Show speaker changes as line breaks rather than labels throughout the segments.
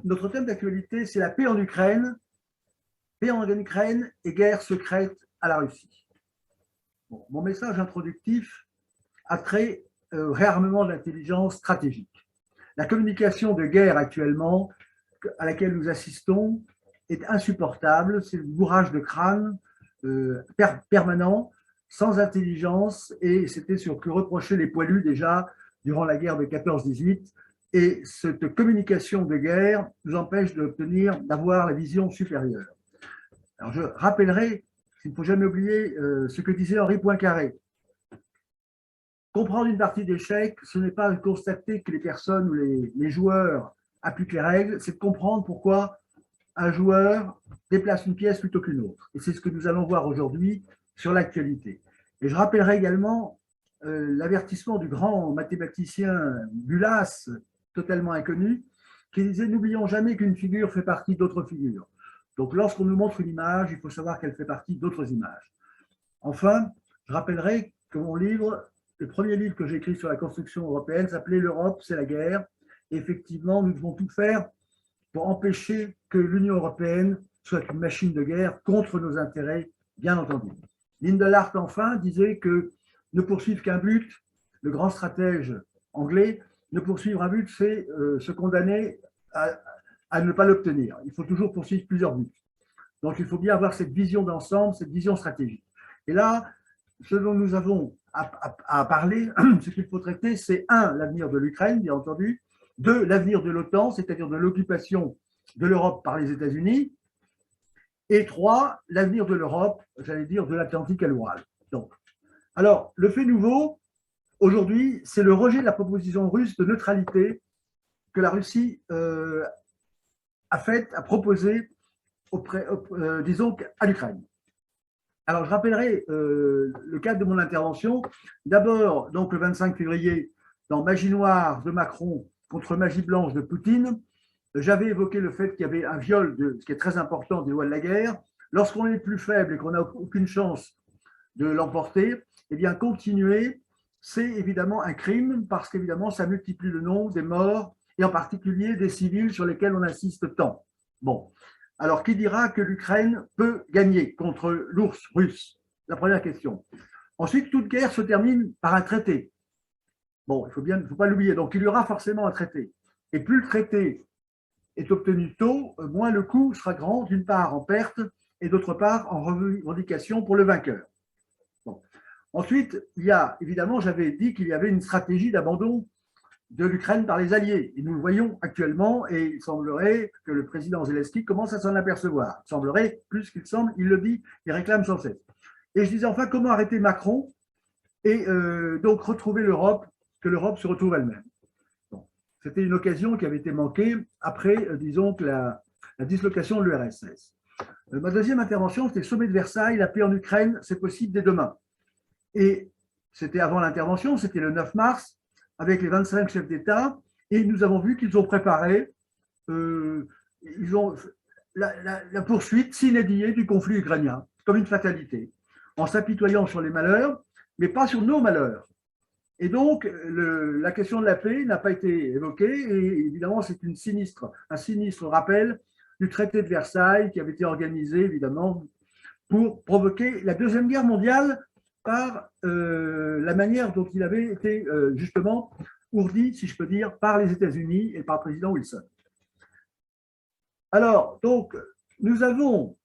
notre thème d'actualité, c'est la paix en Ukraine et guerre secrète à la Russie. Bon, mon message introductif a trait au réarmement de l'intelligence stratégique. La communication de guerre actuellement, à laquelle nous assistons, est insupportable. C'est le bourrage de crâne permanent, sans intelligence, et c'était ce que reprochaient les poilus déjà durant la guerre de 14-18. Et cette communication de guerre nous empêche d'avoir la vision supérieure. Alors je rappellerai, il ne faut jamais oublier ce que disait Henri Poincaré. Comprendre une partie d'échecs, ce n'est pas constater que les personnes ou les joueurs appliquent les règles, c'est de comprendre pourquoi un joueur déplace une pièce plutôt qu'une autre. Et c'est ce que nous allons voir aujourd'hui sur l'actualité. Et je rappellerai également l'avertissement du grand mathématicien Bulas, totalement inconnu, qui disait « N'oublions jamais qu'une figure fait partie d'autres figures ». Donc lorsqu'on nous montre une image, il faut savoir qu'elle fait partie d'autres images. Enfin, je rappellerai que mon livre, le premier livre que j'ai écrit sur la construction européenne s'appelait « L'Europe, c'est la guerre ». Et effectivement, nous devons tout faire pour empêcher que l'Union européenne soit une machine de guerre contre nos intérêts, bien entendu. Lindelart, enfin, disait que ne poursuivre qu'un but, le grand stratège anglais, ne poursuivre un but, c'est se condamner à ne pas l'obtenir. Il faut toujours poursuivre plusieurs buts. Donc, il faut bien avoir cette vision d'ensemble, cette vision stratégique. Et là, ce dont nous avons à parler, ce qu'il faut traiter, c'est un, l'avenir de l'Ukraine, bien entendu, deux, l'avenir de l'OTAN, c'est-à-dire de l'occupation de l'Europe par les États-Unis, et trois, l'avenir de l'Europe, j'allais dire de l'Atlantique à l'Oural. Donc, alors, le fait nouveau, aujourd'hui, c'est le rejet de la proposition russe de neutralité que la Russie a proposé disons, à l'Ukraine. Alors, je rappellerai le cadre de mon intervention. D'abord, donc le 25 février, dans Magie noire de Macron contre Magie blanche de Poutine, j'avais évoqué le fait qu'il y avait un viol, ce qui est très important, des lois de la guerre. Lorsqu'on est plus faible et qu'on n'a aucune chance de l'emporter, eh bien, continuer, c'est évidemment un crime parce qu'évidemment, ça multiplie le nombre des morts et en particulier des civils sur lesquels on insiste tant. Bon. Alors, qui dira que l'Ukraine peut gagner contre l'ours russe? La première question. Ensuite, toute guerre se termine par un traité. Bon, il ne faut pas l'oublier. Donc, il y aura forcément un traité. Et plus le traité est obtenu tôt, moins le coût sera grand, d'une part en perte et d'autre part en revendication pour le vainqueur. Bon. Ensuite, il y a, évidemment, j'avais dit qu'il y avait une stratégie d'abandon de l'Ukraine par les alliés. Et nous le voyons actuellement, et il semblerait que le président Zelensky commence à s'en apercevoir. Il semblerait, plus qu'il semble, il le dit, il réclame sans cesse. Et je disais enfin, comment arrêter Macron et donc retrouver l'Europe, que l'Europe se retrouve elle-même. Bon. C'était une occasion qui avait été manquée après, disons, que la dislocation de l'URSS. Ma deuxième intervention, c'était le sommet de Versailles, la paix en Ukraine, c'est possible dès demain. Et c'était avant l'intervention, c'était le 9 mars, avec les 25 chefs d'État, et nous avons vu qu'ils ont préparé la poursuite sine die du conflit ukrainien, comme une fatalité, en s'apitoyant sur les malheurs, mais pas sur nos malheurs. Et donc, la question de la paix n'a pas été évoquée, et évidemment, c'est un sinistre rappel du traité de Versailles qui avait été organisé, évidemment, pour provoquer la Deuxième Guerre mondiale par la manière dont il avait été justement ourdi, si je peux dire, par les États-Unis et par le président Wilson. Alors, donc, nous avons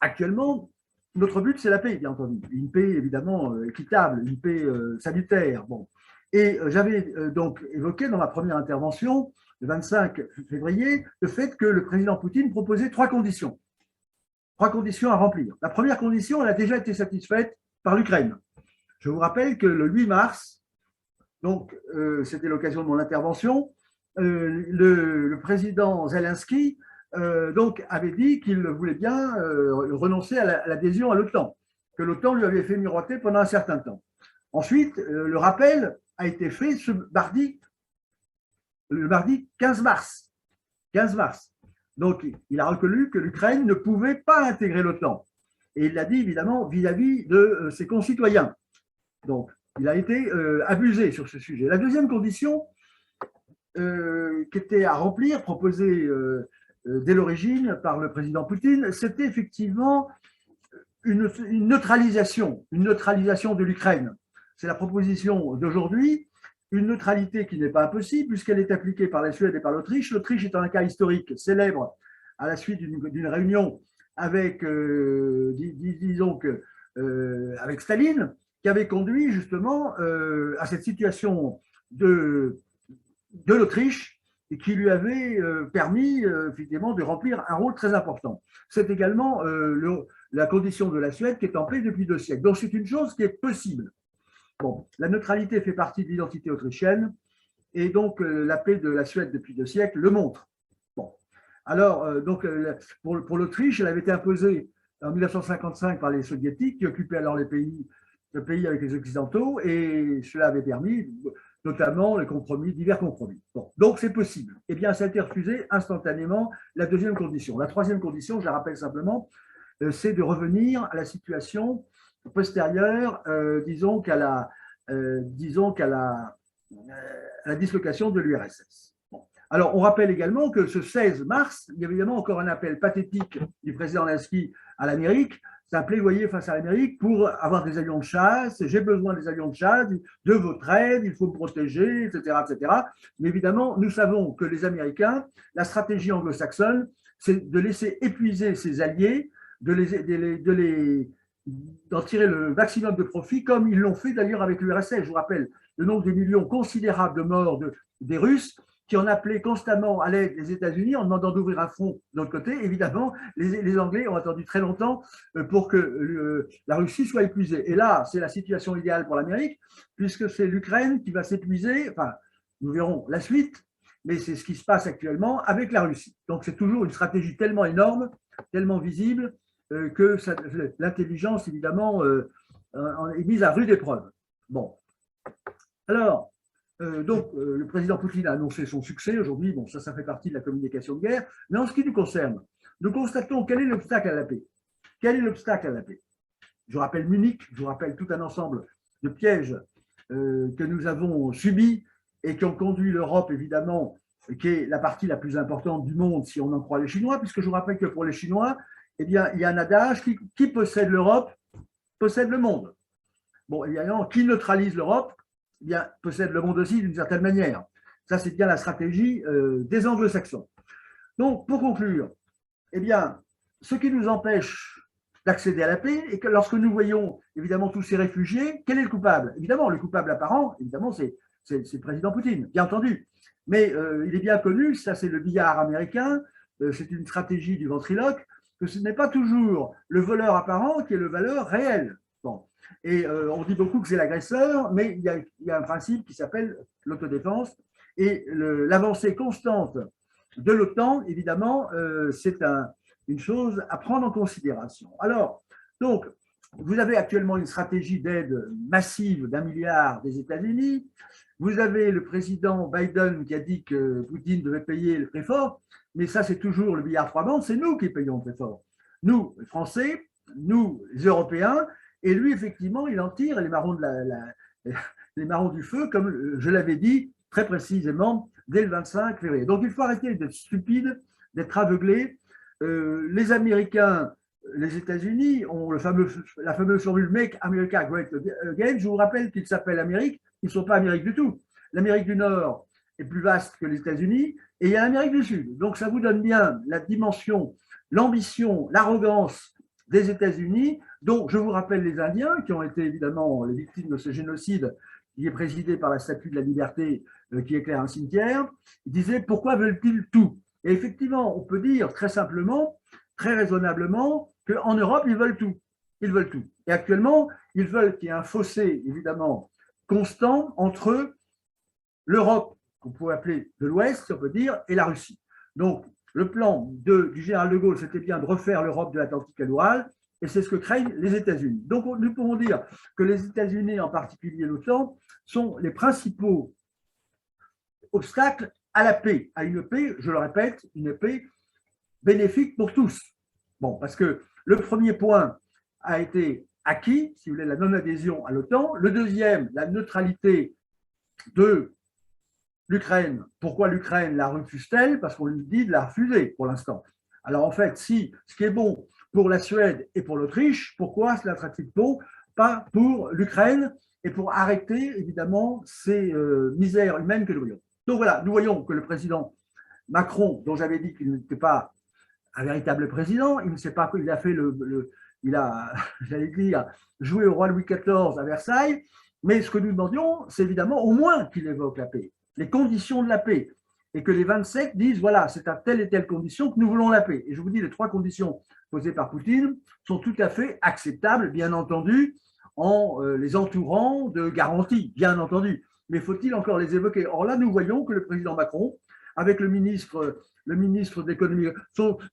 actuellement, notre but, c'est la paix, bien entendu. Une paix, évidemment, équitable, une paix salutaire. Bon. Et j'avais donc évoqué dans ma première intervention, le 25 février, le fait que le président Poutine proposait trois conditions à remplir. La première condition, elle a déjà été satisfaite par l'Ukraine. Je vous rappelle que le 8 mars, donc c'était l'occasion de mon intervention, le président Zelensky donc avait dit qu'il voulait bien renoncer à l'adhésion à l'OTAN, que l'OTAN lui avait fait miroiter pendant un certain temps. Ensuite, le rappel a été fait le mardi 15 mars. 15 mars. Donc, il a reconnu que l'Ukraine ne pouvait pas intégrer l'OTAN. Et il l'a dit, évidemment, vis-à-vis de ses concitoyens. Donc, il a été abusé sur ce sujet. La deuxième condition, qui était à remplir, proposée dès l'origine par le président Poutine, c'était effectivement une neutralisation de l'Ukraine. C'est la proposition d'aujourd'hui, une neutralité qui n'est pas impossible puisqu'elle est appliquée par la Suède et par l'Autriche. L'Autriche est un cas historique célèbre à la suite d'une réunion avec, disons que, avec Staline, qui avait conduit justement à cette situation de l'Autriche et qui lui avait permis effectivement de remplir un rôle très important. C'est également la condition de la Suède qui est en paix depuis 2 siècles. Donc c'est une chose qui est possible. Bon, la neutralité fait partie de l'identité autrichienne et donc la paix de la Suède depuis 2 siècles le montre. Bon, alors donc pour l'Autriche, elle avait été imposée en 1955 par les soviétiques qui occupaient alors le pays avec les Occidentaux et cela avait permis notamment les compromis, divers compromis. Bon, donc c'est possible. Eh bien, ça a été refusé instantanément, la deuxième condition. La troisième condition, je la rappelle simplement, c'est de revenir à la situation postérieure, disons qu'à la dislocation de l'URSS. Bon. Alors, on rappelle également que ce 16 mars, il y a évidemment encore un appel pathétique du président Zelensky à l'Amérique. C'est un plaidoyer face à l'Amérique pour avoir des avions de chasse. J'ai besoin des avions de chasse, de votre aide, il faut me protéger, etc., etc. Mais évidemment, nous savons que les Américains, la stratégie anglo-saxonne, c'est de laisser épuiser ses alliés, d'en tirer le maximum de profit, comme ils l'ont fait d'ailleurs avec l'URSS. Je vous rappelle le nombre de millions considérables de morts des Russes qui en appelaient constamment à l'aide des États-Unis en demandant d'ouvrir un front de l'autre côté. Évidemment, les Anglais ont attendu très longtemps pour que la Russie soit épuisée. Et là, c'est la situation idéale pour l'Amérique, puisque c'est l'Ukraine qui va s'épuiser. Enfin, nous verrons la suite, mais c'est ce qui se passe actuellement avec la Russie. Donc, c'est toujours une stratégie tellement énorme, tellement visible, que l'intelligence, évidemment, est mise à rude épreuve. Bon. Alors, le président Poutine a annoncé son succès aujourd'hui. Bon, ça fait partie de la communication de guerre. Mais en ce qui nous concerne, nous constatons quel est l'obstacle à la paix. Quel est l'obstacle à la paix? Je rappelle Munich, je vous rappelle tout un ensemble de pièges que nous avons subis et qui ont conduit l'Europe, évidemment, qui est la partie la plus importante du monde, si on en croit les Chinois, puisque je vous rappelle que pour les Chinois, eh bien, il y a un adage qui possède l'Europe, possède le monde. Bon, évidemment, qui neutralise l'Europe, eh bien, possède le monde aussi d'une certaine manière. Ça, c'est bien la stratégie des Anglo-Saxons. Donc, pour conclure, eh bien, ce qui nous empêche d'accéder à la paix, et que lorsque nous voyons évidemment tous ces réfugiés, quel est le coupable? Évidemment, le coupable apparent, évidemment, c'est le président Poutine, bien entendu. Mais il est bien connu, ça c'est le billard américain, c'est une stratégie du ventriloque, que ce n'est pas toujours le voleur apparent qui est le voleur réel. Bon. Et on dit beaucoup que c'est l'agresseur, mais il y a un principe qui s'appelle l'autodéfense, et l'avancée constante de l'OTAN, évidemment, c'est une chose à prendre en considération. Alors, donc, vous avez actuellement une stratégie d'aide massive d'1 milliard des États-Unis. Vous avez le président Biden qui a dit que Poutine devait payer le prix fort, mais ça, c'est toujours le billard trois bandes, c'est nous qui payons le prix fort. Nous, les Français, nous, les Européens, et lui, effectivement, il en tire les marrons, les marrons du feu, comme je l'avais dit très précisément dès le 25 février. Donc, il faut arrêter d'être stupide, d'être aveuglé. Les Américains, les États-Unis ont la fameuse formule Make America Great Again. Je vous rappelle qu'ils s'appellent Amérique, ils ne sont pas Amérique du tout. L'Amérique du Nord est plus vaste que les États-Unis et il y a l'Amérique du Sud. Donc, ça vous donne bien la dimension, l'ambition, l'arrogance des États-Unis, dont je vous rappelle les Indiens, qui ont été évidemment les victimes de ce génocide qui est présidé par la Statue de la Liberté qui éclaire un cimetière. Ils disaient « Pourquoi veulent-ils tout ?» Et effectivement, on peut dire très simplement, très raisonnablement, qu'en Europe, ils veulent tout. Ils veulent tout. Et actuellement, ils veulent qu'il y ait un fossé, évidemment, constant entre l'Europe, qu'on pourrait appeler de l'Ouest, si on peut dire, et la Russie. Donc, le plan du général de Gaulle, c'était bien de refaire l'Europe de l'Atlantique à l'Oural, et c'est ce que craignent les États-Unis. Donc, nous pouvons dire que les États-Unis, en particulier l'OTAN, sont les principaux obstacles à la paix, à une paix, je le répète, une paix bénéfique pour tous. Bon, parce que le premier point a été acquis, si vous voulez, la non-adhésion à l'OTAN. Le deuxième, la neutralité de l'Ukraine. Pourquoi l'Ukraine la refuse-t-elle? Parce qu'on lui dit de la refuser pour l'instant. Alors en fait, si ce qui est bon pour la Suède et pour l'Autriche, pourquoi cela serait-il bon pas pour l'Ukraine et pour arrêter évidemment ces misères humaines que nous voyons. Donc voilà, nous voyons que le président Macron, dont j'avais dit qu'il n'était pas un véritable président, il ne sait pas qu'il a fait il a, j'allais dire, joué au roi Louis XIV à Versailles, mais ce que nous demandions, c'est évidemment au moins qu'il évoque la paix, les conditions de la paix, et que les 27 disent, voilà, c'est à telle et telle condition que nous voulons la paix. Et je vous dis, les 3 conditions posées par Poutine sont tout à fait acceptables, bien entendu, en les entourant de garanties, bien entendu. Mais faut-il encore les évoquer? Or là, nous voyons que le président Macron, avec le ministre de l'économie,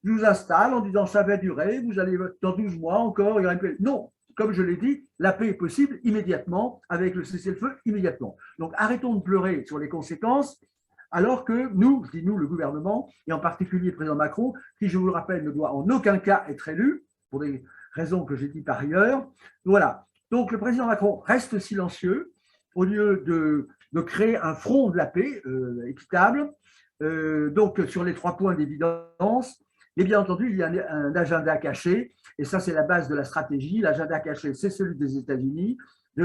nous installe en disant ça va durer, vous allez dans 12 mois encore, il y aura une paix. Non, comme je l'ai dit, la paix est possible immédiatement, avec le cessez-le-feu immédiatement. Donc arrêtons de pleurer sur les conséquences, alors que nous, je dis nous, le gouvernement, et en particulier le président Macron, qui, je vous le rappelle, ne doit en aucun cas être élu, pour des raisons que j'ai dit par ailleurs. Voilà. Donc le président Macron reste silencieux, au lieu de créer un front de la paix équitable. Donc sur les 3 points d'évidence, et bien entendu, il y a un agenda caché, et ça c'est la base de la stratégie. L'agenda caché, c'est celui des États-Unis, de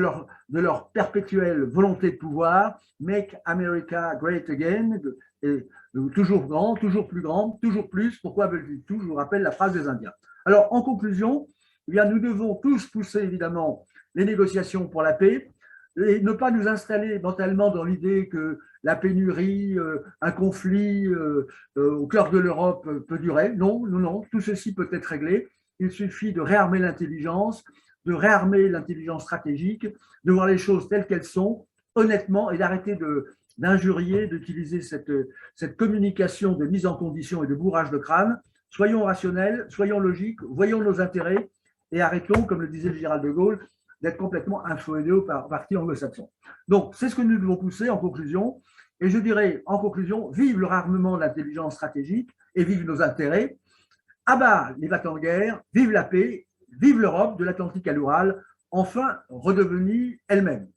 leur perpétuelle volonté de pouvoir, make America great again, et toujours grand, toujours plus grand, toujours plus, pourquoi veulent-ils tout? Je vous rappelle la phrase des Indiens. Alors en conclusion, eh bien, nous devons tous pousser évidemment les négociations pour la paix, et ne pas nous installer mentalement dans l'idée que la pénurie, un conflit au cœur de l'Europe peut durer. Non, non, non, tout ceci peut être réglé. Il suffit de réarmer l'intelligence, de réarmer l'intelligence stratégique, de voir les choses telles qu'elles sont, honnêtement, et d'arrêter d'injurier, d'utiliser cette communication de mise en condition et de bourrage de crâne. Soyons rationnels, soyons logiques, voyons nos intérêts et arrêtons, comme le disait le général de Gaulle, d'être complètement influencés par parti anglo-saxon. Donc, c'est ce que nous devons pousser en conclusion. Et je dirais, en conclusion, vive le réarmement de l'intelligence stratégique et vive nos intérêts. À bas les battants de guerre, vive la paix, vive l'Europe de l'Atlantique à l'Oural, enfin redevenue elle-même.